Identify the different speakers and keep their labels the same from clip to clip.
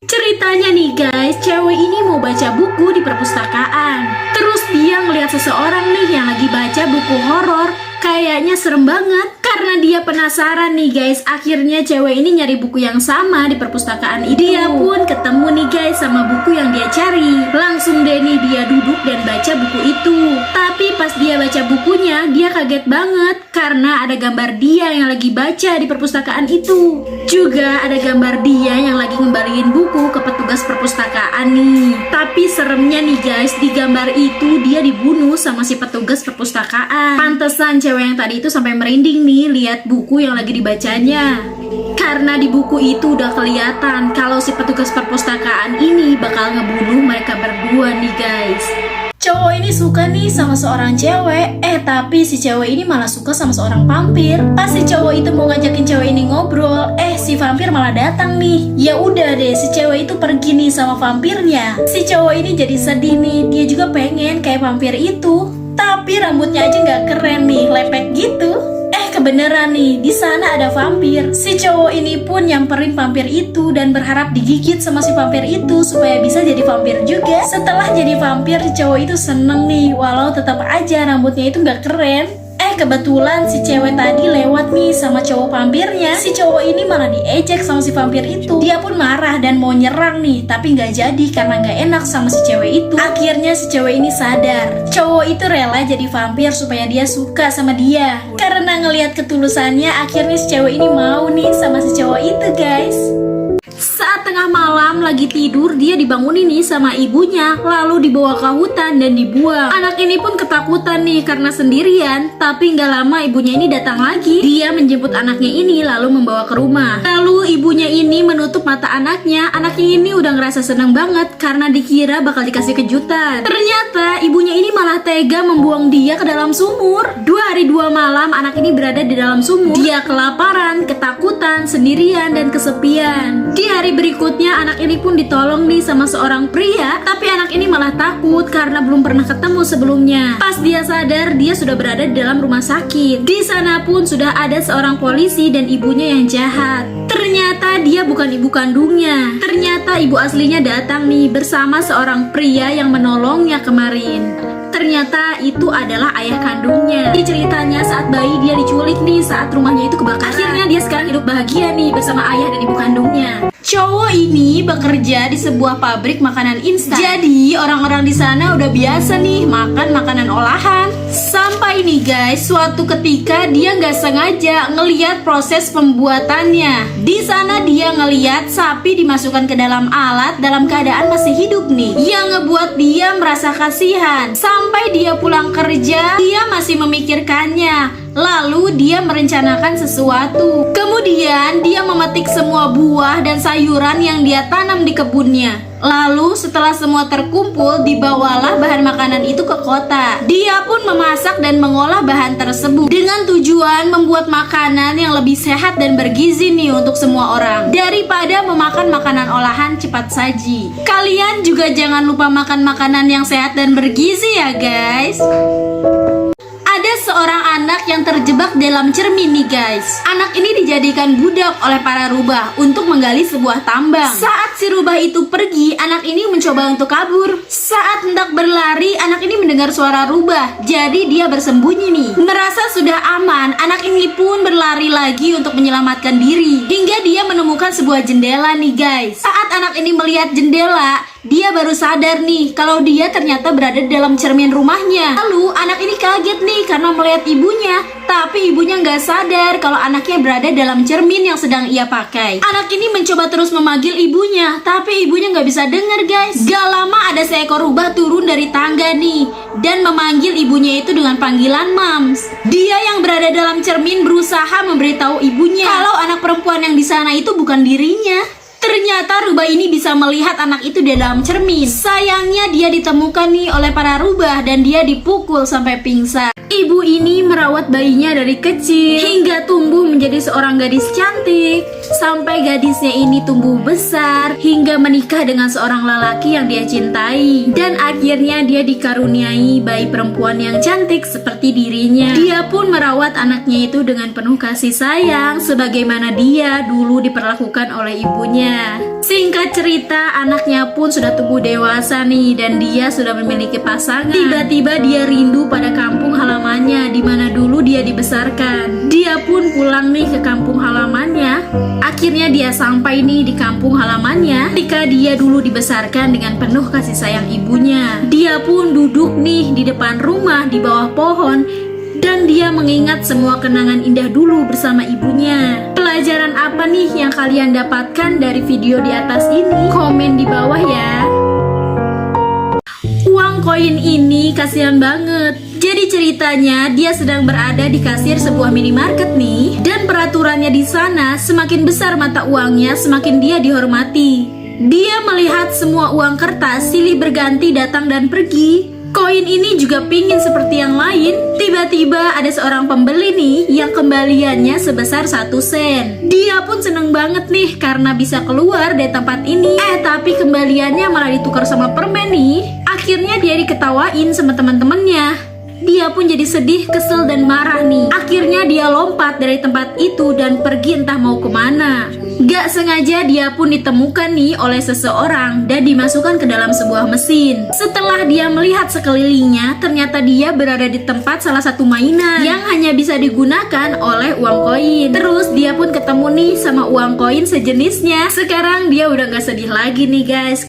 Speaker 1: Ceritanya nih guys, cewek ini mau baca buku di perpustakaan. Terus dia ngeliat seseorang nih yang lagi baca buku horor. Kayaknya serem banget. Karena dia penasaran nih guys, akhirnya cewek ini nyari buku yang sama di perpustakaan itu. Dia pun ketemu nih guys sama buku yang dia cari. Langsung deh nih dia duduk dan baca buku itu. Tapi pas dia baca bukunya, dia kaget banget karena ada gambar dia yang lagi baca di perpustakaan itu. Juga ada gambar dia yang lagi ngembaliin buku ke petugas perpustakaan nih. Tapi seremnya nih guys, di gambar itu dia dibunuh sama si petugas perpustakaan. Pantesan cewek yang tadi itu sampai merinding nih lihat buku yang lagi dibacanya. Karena di buku itu udah kelihatan kalau si petugas perpustakaan ini bakal ngebunuh mereka berdua nih guys. Cowok ini suka nih sama seorang cewek, tapi si cewek ini malah suka sama seorang vampir. Pas si cowok itu mau ngajakin cewek ini ngobrol, si vampir malah datang nih. Ya udah deh, si cewek itu pergi nih sama vampirnya. Si cowok ini jadi sedih nih, dia juga pengen kayak vampir itu. Tapi rambutnya aja nggak keren nih, lepek gitu. Kebeneran nih, di sana ada vampir. Si cowok ini pun nyamperin vampir itu dan berharap digigit sama si vampir itu supaya bisa jadi vampir juga. Setelah jadi vampir, si cowok itu seneng nih, walau tetap aja rambutnya itu nggak keren. Kebetulan si cewek tadi lewat nih sama cowok vampirnya. Si cowok ini malah diejek sama si vampir itu. Dia pun marah dan mau nyerang nih, tapi nggak jadi karena nggak enak sama si cewek itu. Akhirnya si cewek ini sadar, cowok itu rela jadi vampir supaya dia suka sama dia. Karena ngelihat ketulusannya, akhirnya si cewek ini mau nih sama si cowok itu guys. Saat tengah malam lagi tidur, dia dibangunin nih sama ibunya, lalu dibawa ke hutan dan dibuang. Anak ini pun ketakutan nih karena sendirian, tapi nggak lama ibunya ini datang lagi. Dia menjemput anaknya ini lalu membawa ke rumah. Lalu ibunya ini menutup mata anaknya. Anaknya ini udah ngerasa seneng banget karena dikira bakal dikasih kejutan. Ternyata ibunya ini malah tega membuang dia ke dalam sumur. 2 hari 2 malam anak ini berada di dalam sumur. Dia kelaparan, ketakutan, sendirian, dan kesepian. Di hari berikutnya anak ini pun ditolong nih sama seorang pria, tapi anak ini malah takut karena belum pernah ketemu sebelumnya. Pas dia sadar, dia sudah berada di dalam rumah sakit. Di sana pun sudah ada seorang polisi dan ibunya yang jahat. Ternyata dia bukan ibu kandungnya. Ternyata ibu aslinya datang nih bersama seorang pria yang menolongnya kemarin. Ternyata itu adalah ayah kandungnya. Di ceritanya saat bayi dia diculik nih saat rumahnya itu kebakaran. Akhirnya dia sekarang hidup bahagia nih bersama ayah dan ibu kandungnya. Cowok ini bekerja di sebuah pabrik makanan instan. Jadi orang-orang di sana udah biasa nih makan makanan olahan. Sampai nih guys, suatu ketika dia nggak sengaja ngeliat proses pembuatannya. Di sana dia ngeliat sapi dimasukkan ke dalam alat dalam keadaan masih hidup nih. Yang ngebuat dia merasa kasihan. Sampai dia pulang kerja, dia masih memikirkannya. Lalu dia merencanakan sesuatu. Kemudian dia memetik semua buah dan sayuran yang dia tanam di kebunnya. Lalu setelah semua terkumpul, dibawalah bahan makanan itu ke kota. Dia pun memasak dan mengolah bahan tersebut dengan tujuan membuat makanan yang lebih sehat dan bergizi nih untuk semua orang, daripada memakan makanan olahan cepat saji. Kalian juga jangan lupa makan makanan yang sehat dan bergizi ya guys. Ada seorang anak yang terjebak dalam cermin nih guys. Anak ini dijadikan budak oleh para rubah untuk menggali sebuah tambang. Saat si rubah itu pergi, anak ini mencoba untuk kabur. Saat hendak berlari, anak ini mendengar suara rubah. Jadi dia bersembunyi nih. Merasa sudah aman, anak ini pun berlari lagi untuk menyelamatkan diri. Hingga dia menemukan sebuah jendela nih guys. Saat anak ini melihat jendela, dia baru sadar nih kalau dia ternyata berada di dalam cermin rumahnya. Lalu anak ini kaget nih karena melihat ibunya, tapi ibunya nggak sadar kalau anaknya berada dalam cermin yang sedang ia pakai. Anak ini mencoba terus memanggil ibunya, tapi ibunya nggak bisa dengar guys. Gak lama ada seekor rubah turun dari tangga nih dan memanggil ibunya itu dengan panggilan Mams. Dia yang berada dalam cermin berusaha memberitahu ibunya kalau anak perempuan yang di sana itu bukan dirinya. Ternyata rubah ini bisa melihat anak itu di dalam cermin. Sayangnya dia ditemukan nih oleh para rubah dan dia dipukul sampai pingsan. Ibu ini merawat bayinya dari kecil hingga tumbuh menjadi seorang gadis cantik. Sampai gadisnya ini tumbuh besar hingga menikah dengan seorang lelaki yang dia cintai. Dan akhirnya dia dikaruniai bayi perempuan yang cantik seperti dirinya. Dia pun merawat anaknya itu dengan penuh kasih sayang sebagaimana dia dulu diperlakukan oleh ibunya. Singkat cerita, anaknya pun sudah tumbuh dewasa nih dan dia sudah memiliki pasangan. Tiba-tiba dia rindu pada kampung halamannya di mana dulu dia dibesarkan. Dia pun pulang nih ke kampung halamannya. Akhirnya dia sampai nih di kampung halamannya ketika dia dulu dibesarkan dengan penuh kasih sayang ibunya. Dia pun duduk nih di depan rumah di bawah pohon dan dia mengingat semua kenangan indah dulu bersama ibunya. Pelajaran apa nih yang kalian dapatkan dari video di atas ini? Komen di bawah ya. Uang koin ini kasihan banget. Jadi ceritanya dia sedang berada di kasir sebuah minimarket nih, dan peraturannya di sana semakin besar mata uangnya semakin dia dihormati. Dia melihat semua uang kertas silih berganti datang dan pergi. Koin ini juga pingin seperti yang lain. Tiba-tiba ada seorang pembeli nih yang kembaliannya sebesar 1 sen. Dia pun seneng banget nih karena bisa keluar dari tempat ini. Tapi kembaliannya malah ditukar sama permen nih. Akhirnya dia diketawain sama teman-temannya. Dia pun jadi sedih, kesel, dan marah nih. Akhirnya dia lompat dari tempat itu dan pergi entah mau kemana. Gak sengaja dia pun ditemukan nih oleh seseorang dan dimasukkan ke dalam sebuah mesin. Setelah dia melihat sekelilingnya, ternyata dia berada di tempat salah satu mainan yang hanya bisa digunakan oleh uang koin. Terus dia pun ketemu nih sama uang koin sejenisnya. Sekarang dia udah gak sedih lagi nih guys.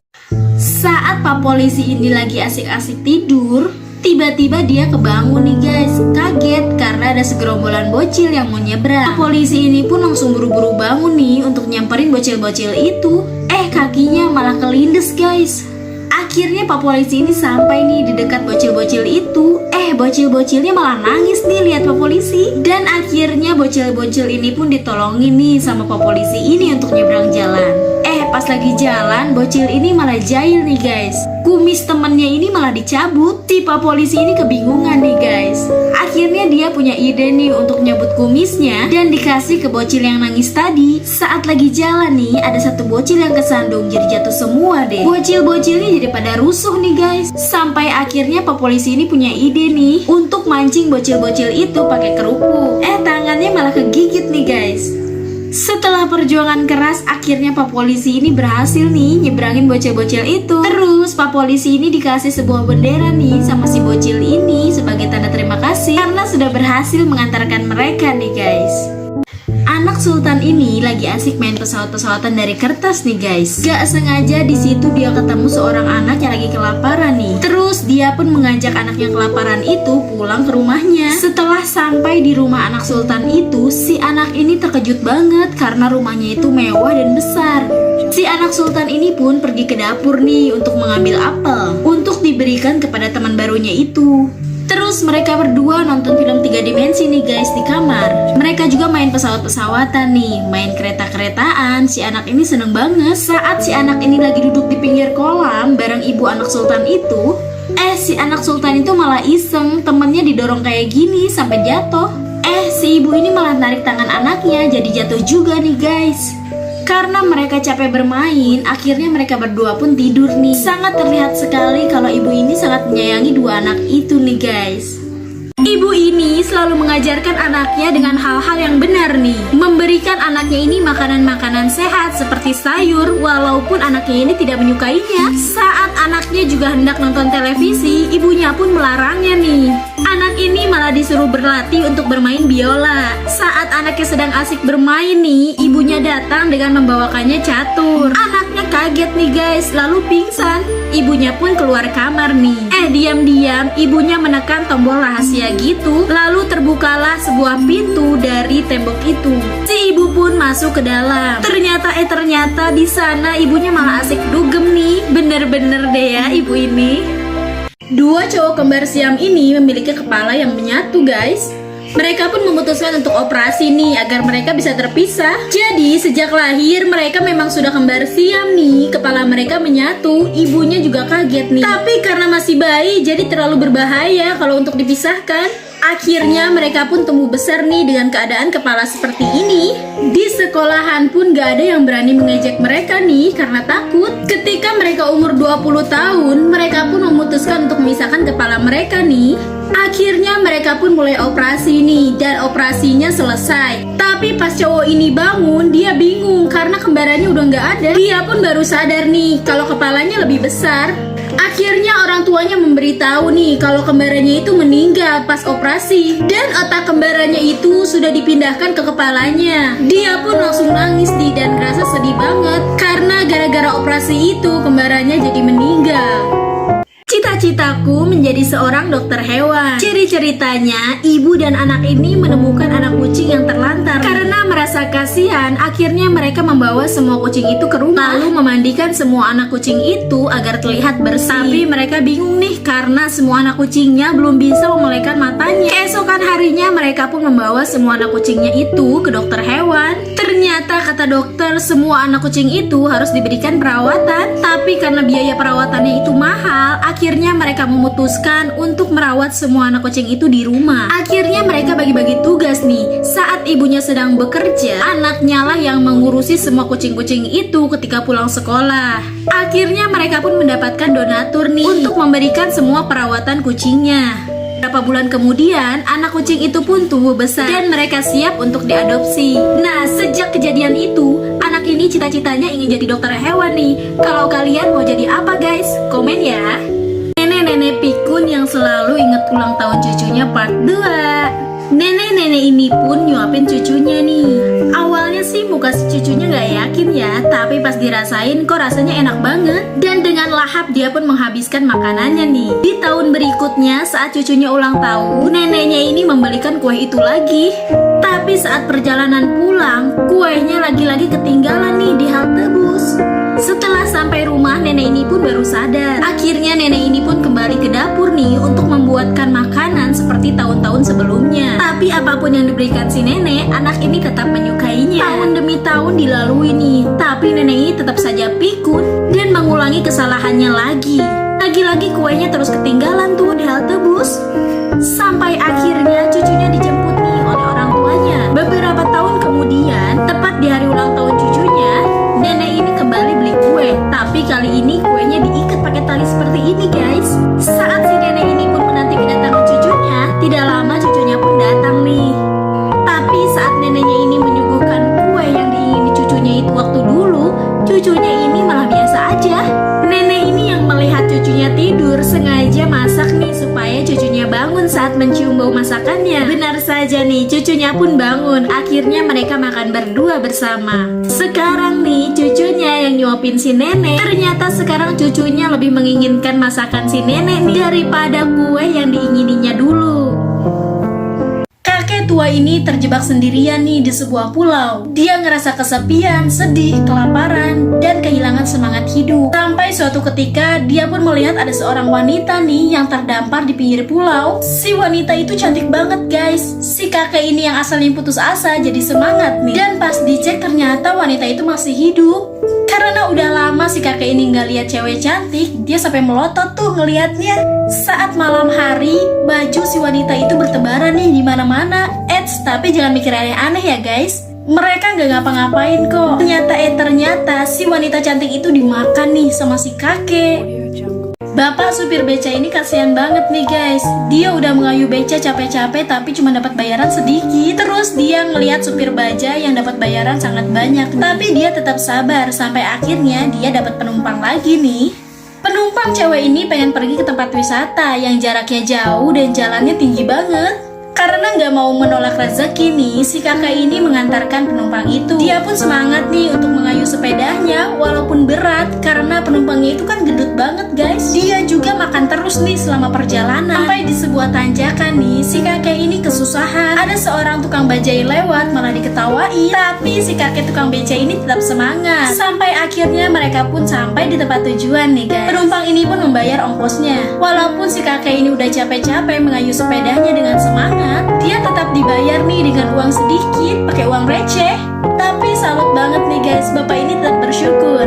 Speaker 1: Saat Pak Polisi ini lagi asik-asik tidur, tiba-tiba dia kebangun nih guys, kaget karena ada segerombolan bocil yang mau nyebrang. Polisi ini pun langsung buru-buru bangun nih untuk nyamperin bocil-bocil itu. Kakinya malah kelindes guys. Akhirnya Pak Polisi ini sampai nih di dekat bocil-bocil itu. Bocil-bocilnya malah nangis nih lihat Pak Polisi. Dan akhirnya bocil-bocil ini pun ditolongin nih sama Pak Polisi ini untuk nyebrang jalan. Pas lagi jalan, bocil ini malah jahil nih guys. Kumis temennya ini malah dicabut. Si Pak Polisi ini kebingungan nih guys. Akhirnya dia punya ide nih untuk nyabut kumisnya dan dikasih ke bocil yang nangis tadi. Saat lagi jalan nih, ada satu bocil yang kesandung jadi jatuh semua deh. Bocil-bocilnya jadi pada rusuh nih guys. Sampai akhirnya Pak Polisi ini punya ide nih untuk mancing bocil-bocil itu pakai kerupuk. Tangannya malah kegigit nih guys. Setelah perjuangan keras, akhirnya Pak Polisi ini berhasil nih nyebrangin bocil-bocil itu. Terus Pak Polisi ini dikasih sebuah bendera nih sama si bocil ini sebagai tanda terima kasih karena sudah berhasil mengantarkan mereka nih guys. Anak Sultan ini lagi asik main pesawat-pesawatan dari kertas nih guys. Gak sengaja di situ dia ketemu seorang anak yang lagi kelaparan nih. Terus dia pun mengajak anak yang kelaparan itu pulang ke rumahnya. Setelah sampai di rumah anak Sultan itu, si anak ini terkejut banget karena rumahnya itu mewah dan besar. Si anak Sultan ini pun pergi ke dapur nih untuk mengambil apel untuk diberikan kepada teman barunya itu. Terus mereka berdua nonton film 3 dimensi nih guys di kamar. Mereka juga main pesawat-pesawatan nih, main kereta-keretaan. Si anak ini seneng banget. Saat si anak ini lagi duduk di pinggir kolam bareng ibu anak Sultan itu, si anak Sultan itu malah iseng, temennya didorong kayak gini sampai jatuh. Si ibu ini malah narik tangan anaknya jadi jatuh juga nih guys. Karena mereka capek bermain, akhirnya mereka berdua pun tidur nih. Sangat terlihat sekali kalau ibu ini sangat menyayangi dua anak itu nih guys. Ibu ini selalu mengajarkan anaknya dengan hal-hal yang benar nih. Memberikan anaknya ini makanan-makanan sehat seperti sayur walaupun anaknya ini tidak menyukainya. Saat anaknya juga hendak nonton televisi, ibunya pun melarangnya nih. Anak ini malah disuruh berlatih untuk bermain biola. Saat anaknya sedang asik bermain nih, ibunya datang dengan membawakannya catur. Anaknya kaget nih guys, lalu pingsan. Ibunya pun keluar kamar nih. Diam-diam ibunya menekan tombol rahasia gitu. Lalu terbukalah sebuah pintu dari tembok itu. Si ibu pun masuk ke dalam. Ternyata di sana ibunya malah asik dugem nih. Bener-bener deh ya ibu ini. Dua cowok kembar siam ini memiliki kepala yang menyatu guys. Mereka pun memutuskan untuk operasi nih agar mereka bisa terpisah. Jadi sejak lahir mereka memang sudah kembar siam nih. Kepala mereka menyatu. Ibunya juga kaget nih. Tapi karena masih bayi jadi terlalu berbahaya kalau untuk dipisahkan. Akhirnya mereka pun tumbuh besar nih dengan keadaan kepala seperti ini. Di sekolahan pun gak ada yang berani mengejek mereka nih karena takut. Ketika mereka umur 20 tahun, mereka pun memutuskan untuk memisahkan kepala mereka nih. Akhirnya mereka pun mulai operasi nih dan operasinya selesai. Tapi pas cowok ini bangun, dia bingung karena kembarannya udah gak ada. Dia pun baru sadar nih kalau kepalanya lebih besar. Akhirnya orang tuanya memberitahu nih kalau kembarannya itu meninggal pas operasi dan otak kembarannya itu sudah dipindahkan ke kepalanya. Dia pun langsung nangis nih dan ngerasa sedih banget karena gara-gara operasi itu kembarannya jadi meninggal. Cita-citaku menjadi seorang dokter hewan. Ceritanya, ibu dan anak ini menemukan anak kucing yang terlantar. Karena merasa kasihan, akhirnya mereka membawa semua kucing itu ke rumah, lalu memandikan semua anak kucing itu agar terlihat bersih. Tapi mereka bingung nih karena semua anak kucingnya belum bisa memelihara matanya. Keesokan harinya mereka pun membawa semua anak kucingnya itu ke dokter hewan. Ternyata kata dokter, semua anak kucing itu harus diberikan perawatan. Tapi karena biaya perawatannya itu mahal, akhirnya mereka memutuskan untuk merawat semua anak kucing itu di rumah. Akhirnya mereka bagi-bagi tugas nih. Saat ibunya sedang bekerja, anaknya lah yang mengurusi semua kucing-kucing itu ketika pulang sekolah. Akhirnya mereka pun mendapatkan donatur nih untuk memberikan semua perawatan kucingnya. Beberapa bulan kemudian, anak kucing itu pun tumbuh besar dan mereka siap untuk diadopsi. Nah, sejak kejadian itu, anak ini cita-citanya ingin jadi dokter hewan nih. Kalau kalian mau jadi apa guys? Komen ya. Nenek-nenek pikun yang selalu ingat ulang tahun cucunya part 2. Nenek-nenek ini pun nyuapin cucunya nih. Awalnya sih muka si cucunya gak yakin ya, tapi pas dirasain kok rasanya enak banget. Dan dengan lahap dia pun menghabiskan makanannya nih. Di tahun berikutnya saat cucunya ulang tahun, neneknya ini membelikan kue itu lagi. Tapi saat perjalanan pulang, kuenya lagi-lagi ketinggalan nih di halte bus. Setelah sampai rumah, nenek ini pun baru sadar. Akhirnya nenek ini pun kembali ke dapur nih untuk membuatkan makanan seperti tahun-tahun sebelumnya. Tapi apapun yang diberikan si nenek, anak ini tetap menyukainya. Tahun demi tahun dilalui nih, tapi nenek ini tetap saja pikun dan mengulangi kesalahannya lagi. Lagi-lagi kuenya terus ketinggalan tuh di halte bus. Sampai akhirnya cucunya dijemput nih oleh orang tuanya. Beberapa tahun kemudian, tepat di hari ulang tahun cucunya, nenek ini kembali beli kue. Tapi kali ini kuenya diikat pakai tali seperti ini guys. Saat si nenek ini pun menanti kedatangan cucunya, tidak lama cucunya pun datang nih. Tapi saat neneknya ini menyuguhkan kue yang diingini cucunya itu waktu dulu, cucunya ini malah biasa aja. Nenek ini yang melihat cucunya tidur sengaja masak nih supaya cucunya bangun saat mencium bau masakannya. Benar saja nih, cucunya pun bangun. Akhirnya mereka makan berdua bersama. Sekarang nih cucunya yang nyuapin si nenek. Ternyata sekarang cucunya lebih menginginkan masakan si nenek nih daripada kue yang diingininya dulu. Kakek tua ini terjebak sendirian nih di sebuah pulau. Dia ngerasa kesepian, sedih, kelaparan, dan kehilangan semangat hidup. Sampai suatu ketika dia pun melihat ada seorang wanita nih yang terdampar di pinggir pulau. Si wanita itu cantik banget guys. Si kakek ini yang asalnya putus asa jadi semangat nih. Dan pas dicek ternyata wanita itu masih hidup. Karena udah lama si kakek ini nggak lihat cewek cantik, dia sampai melotot tuh ngelihatnya. Saat malam hari, baju si wanita itu bertebaran nih di mana-mana. Tapi jangan mikir aneh-aneh ya guys. Mereka nggak ngapa-ngapain kok. Ternyata si wanita cantik itu dimakan nih sama si kakek. Bapak supir beca ini kasihan banget nih guys. Dia udah mengayu beca capek-capek tapi cuma dapat bayaran sedikit. Terus dia ngelihat supir baja yang dapat bayaran sangat banyak. Tapi dia tetap sabar sampai akhirnya dia dapat penumpang lagi nih. Penumpang cewek ini pengen pergi ke tempat wisata yang jaraknya jauh dan jalannya tinggi banget. Karena nggak mau menolak rezeki nih, si kakak ini mengantarkan penumpang itu. Dia pun semangat nih untuk mengayuh sepedanya walaupun berat karena penumpangnya itu kan gendut banget guys. Dia juga makan terus nih selama perjalanan. Sampai di sebuah tanjakan nih, si kakek ini kesusahan. Ada seorang tukang bajai lewat malah diketawain. Tapi si kakek tukang beca ini tetap semangat. Sampai akhirnya mereka pun sampai di tempat tujuan nih guys. Penumpang ini pun membayar ongkosnya. Walaupun si kakek ini udah capek-capek mengayuh sepedanya dengan semangat, dia tetap dibayar nih dengan uang sedikit, pakai uang receh. Tapi salut banget nih guys, bapak ini tetap bersyukur.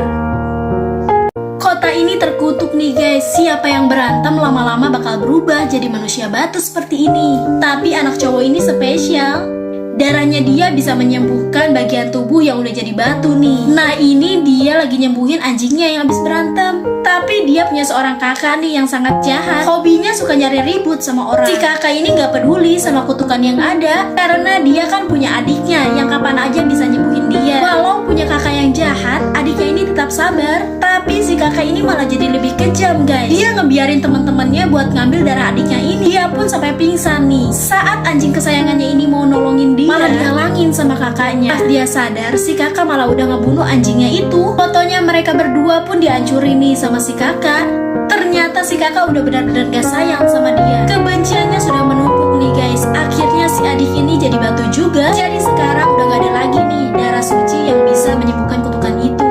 Speaker 1: Kota ini terkutuk nih guys. Siapa yang berantem lama-lama bakal berubah jadi manusia batu seperti ini. Tapi anak cowok ini spesial. Darahnya dia bisa menyembuhkan bagian tubuh yang udah jadi batu nih. Nah ini dia lagi nyembuhin anjingnya yang habis berantem. Tapi dia punya seorang kakak nih yang sangat jahat. Hobinya suka nyari ribut sama orang. Si kakak ini gak peduli sama kutukan yang ada, karena dia kan punya adiknya yang kapan aja bisa nyembuhin dia. Walau punya kakak yang jahat, adiknya ini tetap sabar. Tapi si kakak ini malah jadi lebih kejam guys. Dia ngebiarin teman-temannya buat ngambil darah adiknya ini. Dia pun sampai pingsan nih. Saat anjing kesayangannya ini mau nolongin dia, malah dihalangin sama kakaknya. Pas dia sadar, si kakak malah udah ngebunuh anjingnya itu. Fotonya mereka berdua pun dihancurin nih sama si kakak. Ternyata si kakak udah benar-benar gak sayang sama dia. Kebenciannya sudah menumpuk nih guys. Akhirnya si adik ini jadi batu juga. Jadi sekarang udah gak ada lagi nih darah suci yang bisa menyembuhkan kutukan itu.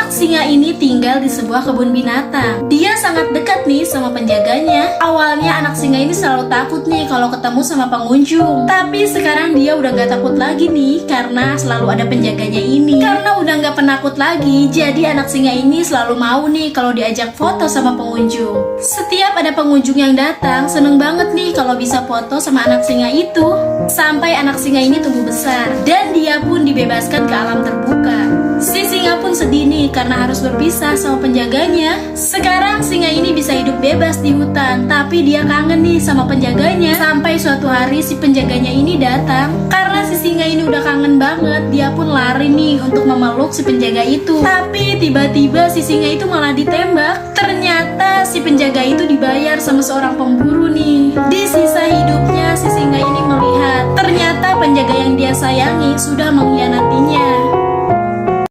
Speaker 1: Singa ini tinggal di sebuah kebun binatang. Dia sangat dekat nih sama penjaganya. Awalnya anak singa ini selalu takut nih kalau ketemu sama pengunjung. Tapi sekarang dia udah gak takut lagi nih karena selalu ada penjaganya ini. Karena udah gak penakut lagi, jadi anak singa ini selalu mau nih kalau diajak foto sama pengunjung. Setiap ada pengunjung yang datang, seneng banget nih kalau bisa foto sama anak singa itu. Sampai anak singa ini tumbuh besar dan dia pun dibebaskan ke alam terbuka. Si singa pun sedih nih karena harus berpisah sama penjaganya. Sekarang singa ini bisa hidup bebas di hutan, tapi dia kangen nih sama penjaganya. Sampai suatu hari si penjaganya ini datang. Karena si singa ini udah kangen banget, dia pun lari nih untuk memeluk si penjaga itu. Tapi tiba-tiba si singa itu malah ditembak. Ternyata si penjaga itu dibayar sama seorang pemburu nih. Di sisa hidupnya si singa ini melihat ternyata penjaga yang dia sayangi sudah mengkhianatinya.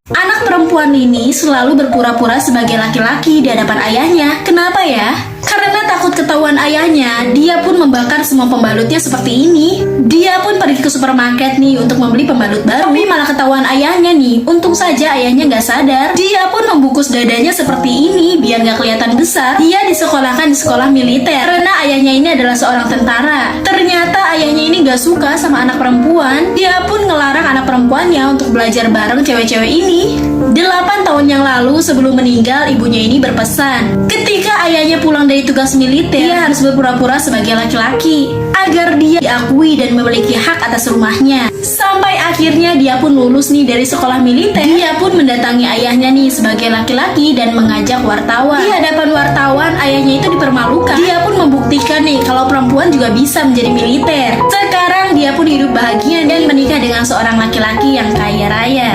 Speaker 1: Anak perempuan ini selalu berpura-pura sebagai laki-laki di hadapan ayahnya. Kenapa ya? Karena takut ketahuan ayahnya, dia pun membakar semua pembalutnya seperti ini. Dia pun pergi ke supermarket nih untuk membeli pembalut baru. Tapi malah ketahuan ayahnya nih. Untung saja ayahnya gak sadar. Dia pun membungkus dadanya seperti ini biar gak kelihatan besar. Dia disekolahkan di sekolah militer karena ayahnya ini adalah seorang tentara. Ternyata ayahnya ini gak suka sama anak perempuan. Dia pun ngelarang anak perempuannya untuk belajar bareng cewek-cewek ini. 8 tahun yang lalu sebelum meninggal, ibunya ini berpesan, ketika ayahnya pulang dari tugas militer, dia harus berpura-pura sebagai laki-laki agar dia diakui dan memiliki hak atas rumahnya. Sampai akhirnya dia pun lulus nih dari sekolah militer. Dia pun mendatangi ayahnya nih sebagai laki-laki dan mengajak wartawan. Di hadapan wartawan, ayahnya itu dipermalukan. Dia pun membuktikan nih kalau perempuan juga bisa menjadi militer. Sekarang dia pun hidup bahagia dan menikah dengan seorang laki-laki yang kaya raya.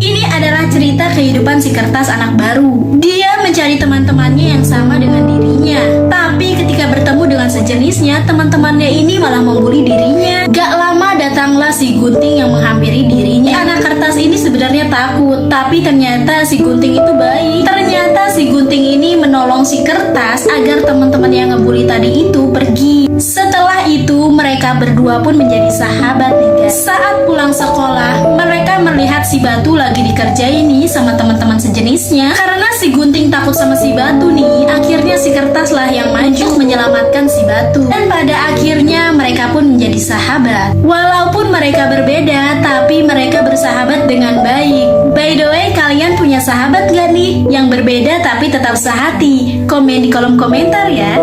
Speaker 1: Ini adalah cerita kehidupan si kertas anak baru. Dia mencari teman-temannya yang sama dengan dirinya. Tapi ketika bertemu dengan sejenisnya, teman-temannya ini malah membuli dirinya. Gak lama datanglah si gunting yang menghampiri dirinya. Anak kertas ini sebenarnya takut, tapi ternyata si gunting itu baik. Ternyata si gunting ini menolong si kertas agar teman-teman yang ngebully tadi itu pergi. Setelah itu mereka berdua pun menjadi sahabat nih guys. Saat pulang sekolah, mereka melihat si batu lagi dikerjain nih sama teman-teman sejenisnya. Karena si gunting takut sama si batu nih, akhirnya si kertas lah yang maju menyelamatkan si batu. Dan pada akhirnya mereka pun menjadi sahabat. Walaupun mereka berbeda, tapi mereka bersahabat dengan baik. By the way, kalian punya sahabat gak nih yang berbeda tapi tetap sehati? Komen di kolom komentar ya.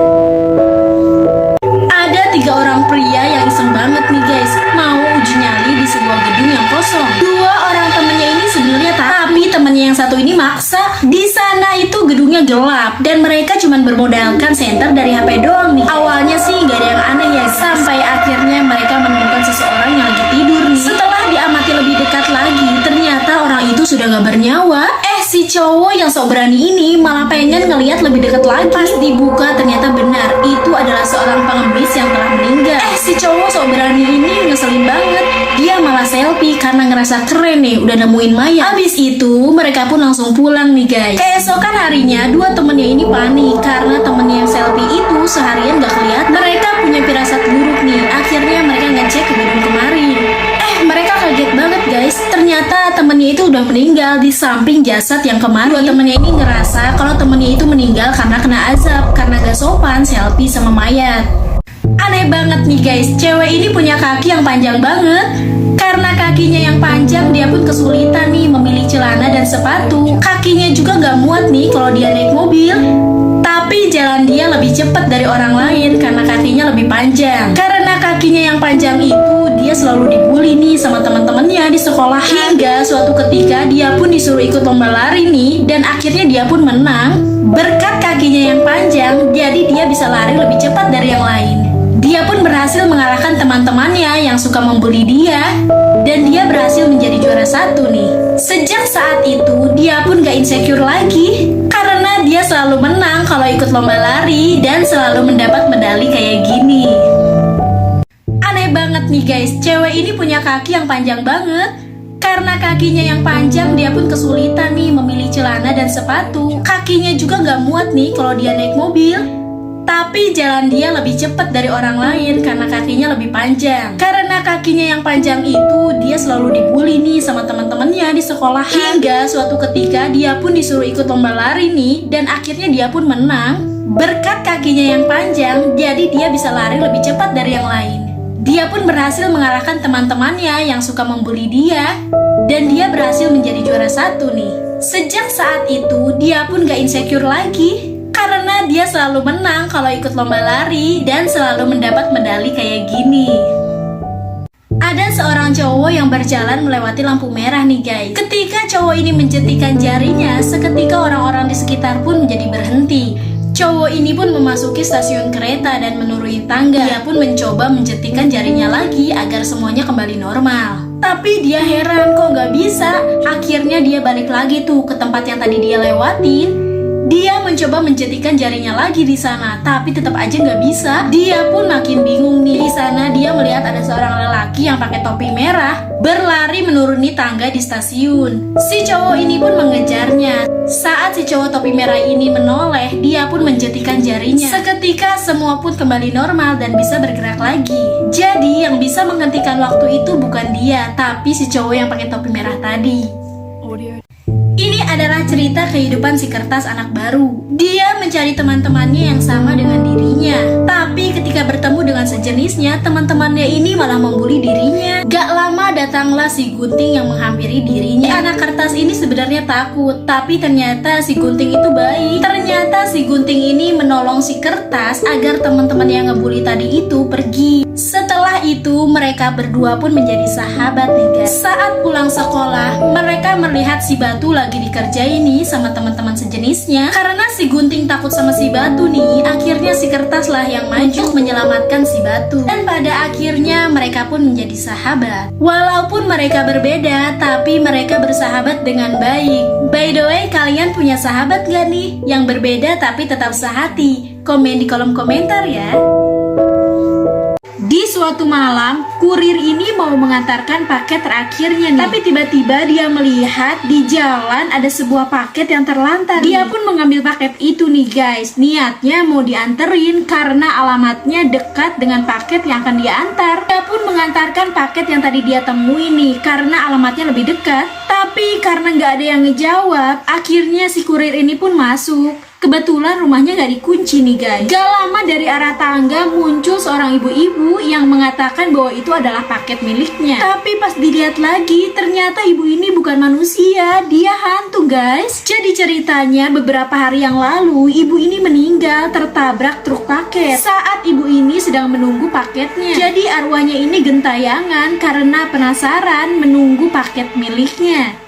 Speaker 1: Ada 3 orang pria yang iseng banget nih guys, mau uji nyali di sebuah gedung yang kosong. 2 orang temennya ini sebenarnya tapi temennya yang satu ini maksa. Di sana itu gedungnya gelap dan mereka cuma bermodalkan senter dari HP doang nih. Awalnya sih gak ada yang aneh ya, sampai akhirnya mereka menemukan seseorang yang lagi tidur nih. Setelah diamati lebih dekat lagi, ternyata orang itu sudah gak bernyawa. Si cowok yang sok berani ini malah pengen ngelihat lebih dekat lagi. Pas dibuka ternyata benar, itu adalah seorang pengemis yang telah meninggal. Si cowok sok berani ini ngeselin banget. Dia malah selfie karena ngerasa keren nih udah nemuin mayat. Abis itu mereka pun langsung pulang nih guys. Keesokan harinya 2 temennya ini panik karena temennya yang selfie itu seharian gak kelihatan. Mereka punya firasat buruk nih. Akhirnya mereka ngecek ke gedung kemarin. Mereka kaget banget guys. Ternyata temennya itu udah meninggal di samping jasad yang kemarin. 2 temennya ini ngerasa kalau temennya itu meninggal karena kena azab, karena gak sopan selfie sama mayat. Aneh banget nih guys, cewek ini punya kaki yang panjang banget. Karena kakinya yang panjang, dia pun kesulitan nih memilih celana dan sepatu. Kakinya juga gak muat nih kalau dia naik mobil. Tapi jalan dia lebih cepat dari orang lain karena kakinya lebih panjang. Karena kakinya yang panjang itu, dia selalu dibully nih sama teman-temannya di sekolah. Hingga suatu ketika dia pun disuruh ikut lomba lari nih, dan akhirnya dia pun menang. Berkat kakinya yang panjang, jadi dia bisa lari lebih cepat dari yang lain. Dia pun berhasil mengalahkan teman-temannya yang suka membuli dia, dan dia berhasil menjadi juara 1 nih. Sejak saat itu, dia pun gak insecure lagi, karena dia selalu menang kalau ikut lomba lari dan selalu mendapat medali kayak gini. Aneh banget nih guys, cewek ini punya kaki yang panjang banget. Karena kakinya yang panjang, dia pun kesulitan nih memilih celana dan sepatu. Kakinya juga gak muat nih kalau dia naik mobil. Tapi jalan dia lebih cepat dari orang lain karena kakinya lebih panjang. Karena kakinya yang panjang itu, dia selalu dibully nih sama teman-temannya di sekolah. Hingga suatu ketika dia pun disuruh ikut lomba lari nih, dan akhirnya dia pun menang. Berkat kakinya yang panjang, jadi dia bisa lari lebih cepat dari yang lain. Dia pun berhasil mengalahkan teman-temannya yang suka membuli dia, dan dia berhasil menjadi juara 1 nih. Sejak saat itu, dia pun gak insecure lagi, karena dia selalu menang kalau ikut lomba lari dan selalu mendapat medali kayak gini. Ada seorang cowok yang berjalan melewati lampu merah nih guys. Ketika cowok ini mencetikkan jarinya, seketika orang-orang di sekitar pun menjadi berhenti. Cowok ini pun memasuki stasiun kereta dan menuruni tangga. Dia pun mencoba mencetikkan jarinya lagi agar semuanya kembali normal. Tapi dia heran kok gak bisa. Akhirnya dia balik lagi tuh ke tempat yang tadi dia lewatin. Dia mencoba mencetikkan jarinya lagi di sana, tapi tetap aja nggak bisa. Dia pun makin bingung nih. Di sana dia melihat ada seorang lelaki yang pakai topi merah berlari menuruni tangga di stasiun. Si cowok ini pun mengejarnya. Saat si cowok topi merah ini menoleh, dia pun mencetikkan jarinya. Seketika semua pun kembali normal dan bisa bergerak lagi. Jadi yang bisa menghentikan waktu itu bukan dia, tapi si cowok yang pakai topi merah tadi. Ini adalah cerita kehidupan si kertas anak baru. Dia mencari teman-temannya yang sama dengan dirinya. Tapi ketika bertemu dengan sejenisnya, teman-temannya ini malah membuli dirinya. Gak lama datanglah si gunting yang menghampiri dirinya. Anak kertas ini sebenarnya takut, tapi ternyata si gunting itu baik. Ternyata si gunting ini menolong si kertas agar teman-teman yang ngebully tadi itu pergi. Setelah itu mereka berdua pun menjadi sahabat nih guys. Saat pulang sekolah, mereka melihat si batu lagi dikerjain nih sama teman-teman sejenisnya. Karena si gunting takut sama si batu nih, akhirnya si kertas lah yang maju menyelamatkan si batu. Dan pada akhirnya mereka pun menjadi sahabat. Walaupun mereka berbeda, tapi mereka bersahabat dengan baik. By the way, kalian punya sahabat gak nih yang berbeda tapi tetap sehati? Komen di kolom komentar ya. Di suatu malam, kurir ini mau mengantarkan paket terakhirnya nih. Tapi tiba-tiba dia melihat di jalan ada sebuah paket yang terlantar. Dia pun mengambil paket itu nih guys. Niatnya mau dianterin karena alamatnya dekat dengan paket yang akan dia antar. Dia pun mengantarkan paket yang tadi dia temui nih karena alamatnya lebih dekat. Tapi karena nggak ada yang ngejawab, akhirnya si kurir ini pun masuk. Kebetulan rumahnya gak dikunci nih guys. Gak lama dari arah tangga muncul seorang ibu-ibu yang mengatakan bahwa itu adalah paket miliknya. Tapi pas dilihat lagi, ternyata ibu ini bukan manusia, dia hantu guys. Jadi ceritanya beberapa hari yang lalu, ibu ini meninggal tertabrak truk paket saat ibu ini sedang menunggu paketnya. Jadi arwahnya ini gentayangan karena penasaran menunggu paket miliknya.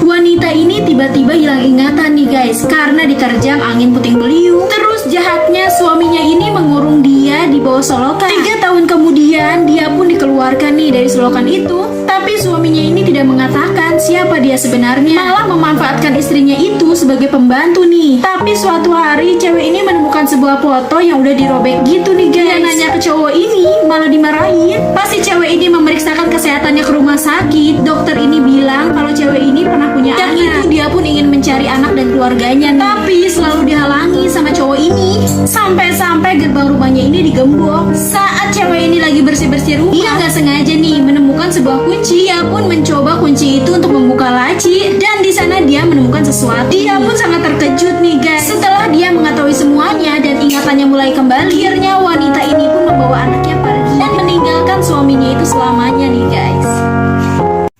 Speaker 1: Wanita ini tiba-tiba hilang ingatan nih guys karena diterjang angin puting beliung. Terus jahatnya suaminya ini mengurung dia di bawah solokan. 3 tahun kemudian dia pun dikeluarkan nih dari solokan itu. Tapi suaminya ini tidak mengatakan siapa dia sebenarnya, malah memanfaatkan istrinya itu sebagai pembantu nih. Tapi suatu hari cewek ini menemukan sebuah foto yang udah dirobek gitu nih guys. Dia nanya ke cowok ini malah dimarahin. Pasti cewek ini memeriksakan kesehatannya ke rumah sakit. Dokter ini bilang kalau cewek ini pernah punya dan anak. Itu dia pun ingin mencari anak dan keluarganya nih. Tapi selalu dihalangi sama cowok ini. Sampai-sampai gerbang rumahnya ini digembok. Saat cewek ini lagi bersih-bersih rumah, dia nggak sengaja nih menemukan sebuah kunci. Dia pun mencoba kunci itu untuk membuka laci dan di sana dia menemukan sesuatu. Dia pun sangat terkejut nih guys. Setelah dia mengetahui semuanya dan ingatannya mulai kembali, akhirnya wanita ini pun membawa membawa anaknya pergi dan meninggalkan suaminya itu selamanya nih guys.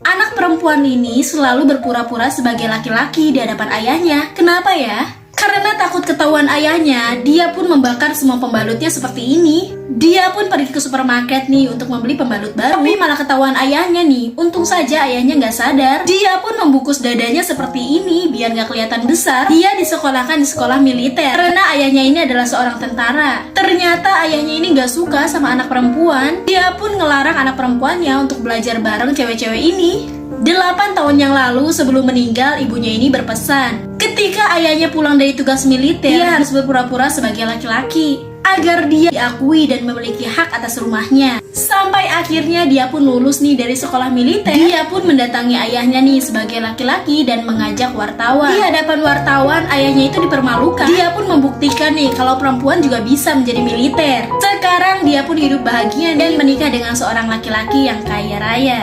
Speaker 1: Anak perempuan ini selalu berpura-pura sebagai laki-laki di hadapan ayahnya. Kenapa ya? Karena takut ketahuan ayahnya, dia pun membakar semua pembalutnya seperti ini. Dia pun pergi ke supermarket nih untuk membeli pembalut baru, tapi malah ketahuan ayahnya nih. Untung saja ayahnya nggak sadar. Dia pun membungkus dadanya seperti ini biar nggak kelihatan besar. Dia disekolahkan di sekolah militer karena ayahnya ini adalah seorang tentara. Ternyata ayahnya ini nggak suka sama anak perempuan. Dia pun ngelarang anak perempuannya untuk belajar bareng cewek-cewek ini. 8 tahun yang lalu sebelum meninggal, ibunya ini berpesan, ketika ayahnya pulang dari tugas militer, dia harus berpura-pura sebagai laki-laki agar dia diakui dan memiliki hak atas rumahnya. Sampai akhirnya dia pun lulus nih dari sekolah militer. Dia pun mendatangi ayahnya nih sebagai laki-laki dan mengajak wartawan. Di hadapan wartawan, ayahnya itu dipermalukan. Dia pun membuktikan nih kalau perempuan juga bisa menjadi militer. Sekarang dia pun hidup bahagia dan menikah dengan seorang laki-laki yang kaya raya.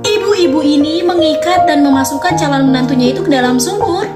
Speaker 1: Ibu-ibu ini mengikat dan memasukkan calon menantunya itu ke dalam sumur.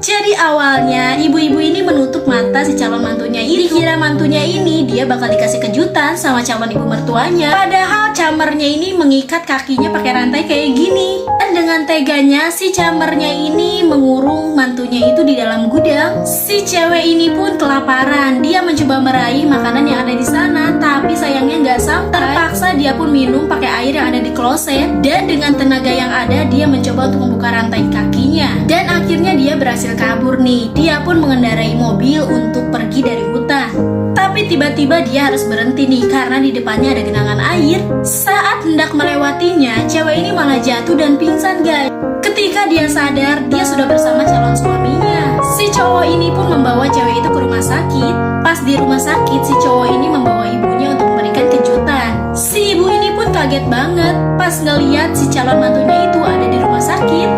Speaker 1: Jadi awalnya ibu-ibu ini menutup mata si calon mantunya ini. Dikira mantunya ini dia bakal dikasih kejutan sama calon ibu mertuanya. Padahal camernya ini mengikat kakinya pakai rantai kayak gini. Dan dengan teganya si camernya ini mengurung mantunya itu di dalam gudang. Si cewek ini pun kelaparan. Dia mencoba meraih makanan yang ada di sana, tapi sayangnya nggak sampai. Terpaksa dia pun minum pakai air yang ada di kloset. Dan dengan tenaga yang ada dia mencoba untuk membuka rantai kakinya. Dan akhirnya dia berhasil kabur nih. Dia pun mengendarai mobil untuk pergi dari hutan. Tapi tiba-tiba dia harus berhenti nih karena di depannya ada genangan air. Saat hendak melewatinya, cewek ini malah jatuh dan pingsan guys. Ketika dia sadar, dia sudah bersama calon suaminya. Si cowok ini pun membawa cewek itu ke rumah sakit. Pas di rumah sakit, si cowok ini membawa ibunya untuk memberikan kejutan. Si ibu ini pun kaget banget pas ngeliat si calon mantunya itu ada di rumah sakit.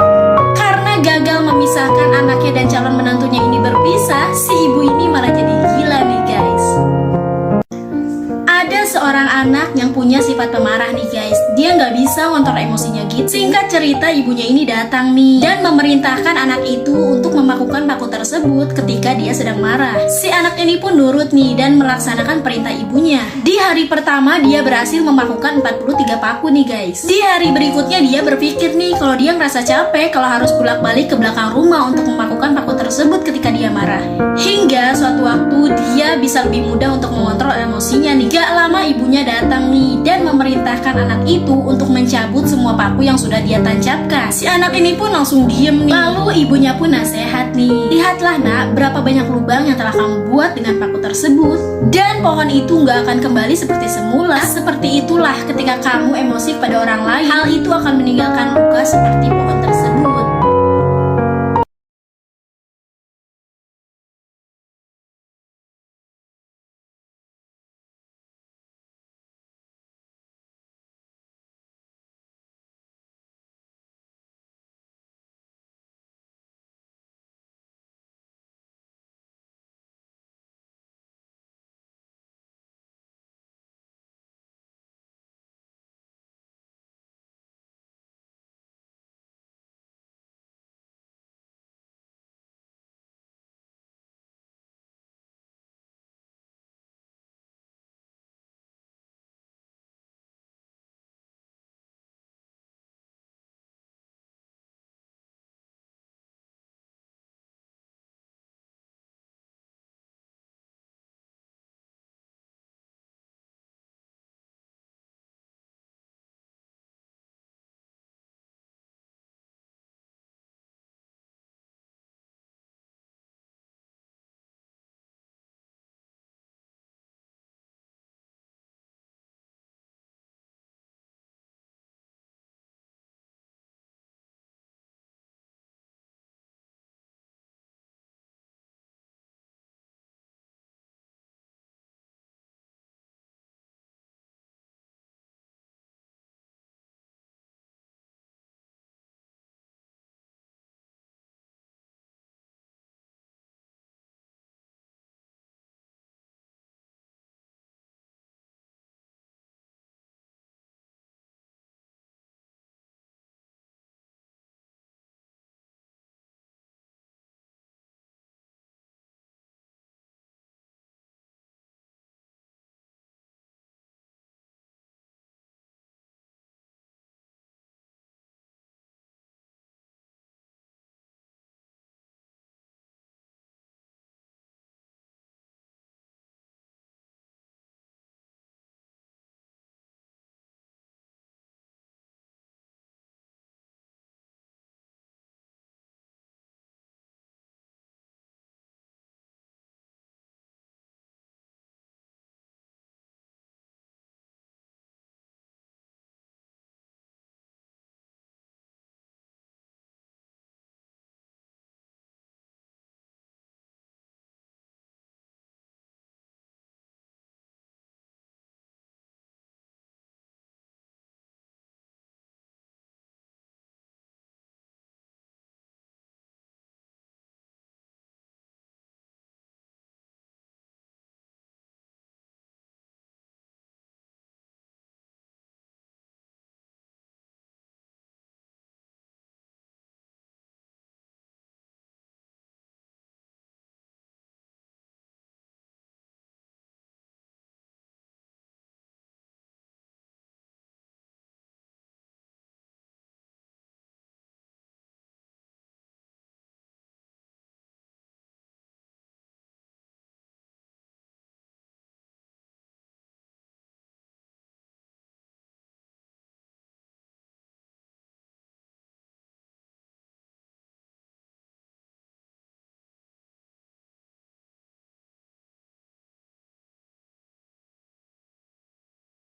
Speaker 1: Gagal memisahkan anaknya dan calon menantunya ini berpisah, si ibu ini malah jadi gila nih guys. Ada seorang anak yang punya sifat pemarah nih guys. Dia nggak bisa ngontrol emosinya gitu. Singkat cerita, ibunya ini datang nih dan memerintahkan anak itu untuk memakukan paku tersebut ketika dia sedang marah. Si anak ini pun nurut nih dan melaksanakan perintah ibunya. Di hari pertama dia berhasil memakukan 43 paku nih guys. Di hari berikutnya dia berpikir nih kalau dia ngerasa capek kalau harus bolak-balik ke belakang rumah untuk memakukan paku tersebut ketika dia marah. Hingga suatu waktu dia bisa lebih mudah untuk mengontrol emosinya nih. Gak lama ibunya datang nih dan memerintahkan anak itu untuk mencabut semua paku yang sudah dia tancapkan. Si anak ini pun langsung diem nih. Lalu ibunya pun nasihat nih, lihatlah nak, berapa banyak lubang yang telah kamu buat dengan paku tersebut. Dan pohon itu nggak akan kembali seperti semula. Seperti itulah ketika kamu emosi pada orang lain, hal itu akan meninggalkan luka seperti pohon tersebut.